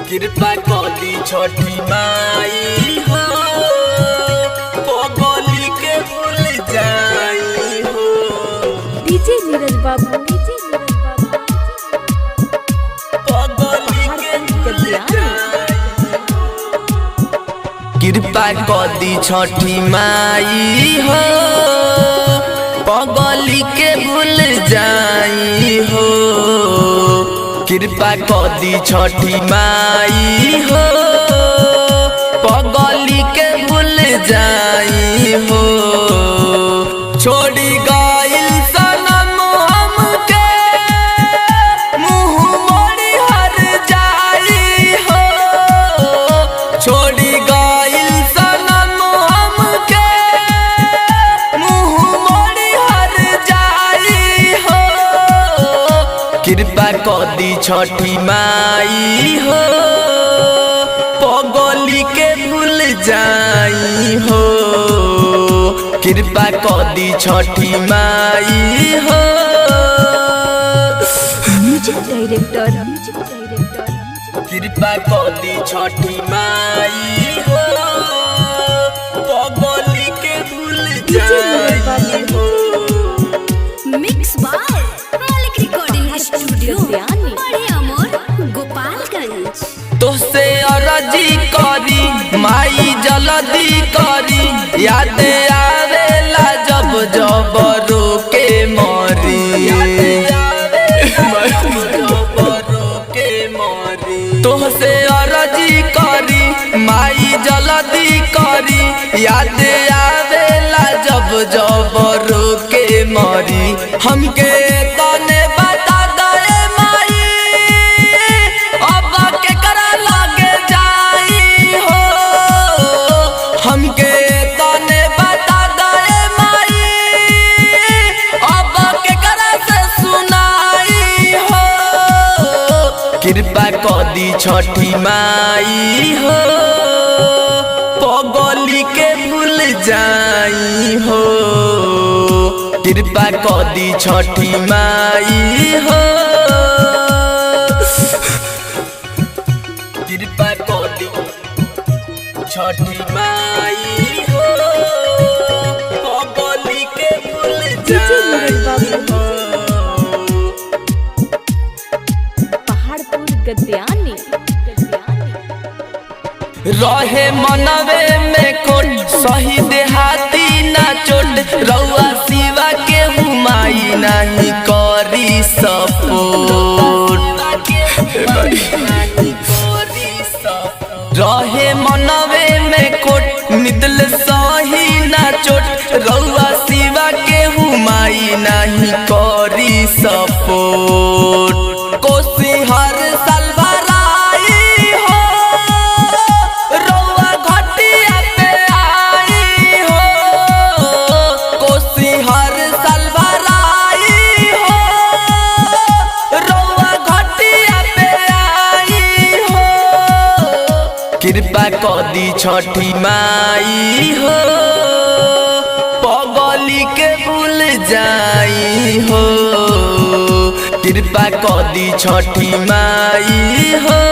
कृपा करी छठी माई हो, पगली के भूल जाई हो। डीजे नीरज बाबू, पगली के भूल जाई। कृपा करी छठी माई हो, पगली के भूल जाई हो। कृपा करी छठी माई हो, पगली के भूल जाई हो। छोड़ी गइल सनम हमके, मुँह मोड़ी हर जाई हो। छोड़ी गइल सनम हमके, मुँह मोड़ी हर जाई हो। कृपा करी छठी माई हो, पगली के भूल जाई हो। कृपा करी छठी माई हो। म्यूजिक डायरेक्टर कृपा करी छठी माई हो, पगली के भूल जाई हो। मिक्स बाय मालिक रिकॉर्डिंग स्टूडियो बड़े अमर गोपालगंज। तोसे अर्जी करी माई जल्दी करी, याद आवेला जब जब रोके मरी। तोसे अर्जी करी माई जल्दी करी, याद आवेला जब जब रोके मरी। हमके तने बता दे माई, अब केकरा लगे जाई हो। हमके तने बता दे माई, अब केकरा से सुनाई हो। कृपा करी छठी माई हो, पगली के भूल जाई हो। कृपा करी छठी माई हो, कृपा करी छठी माई हो, पगली के भूल जाई हो। पहाड़पुर गद्यानी रहे मनवे में कोट, सही देहाती ना चोट। रउआ शिवा के हुमाई नहीं करी सपोर्ट। रहे मनवे में कोट, मिदल सही ना चोट। रउआ शिवा के हुमाई नहीं करी सपोर्ट। कोसी हर साल भराई हो, रउआ घटिया पे आई हो। कोसी हर साल भराई हो, रउआ घटिया पे आई हो। कृपा करी छठी माई हो, पगली के भूल जाई हो। कृपा करी छठी माई हो।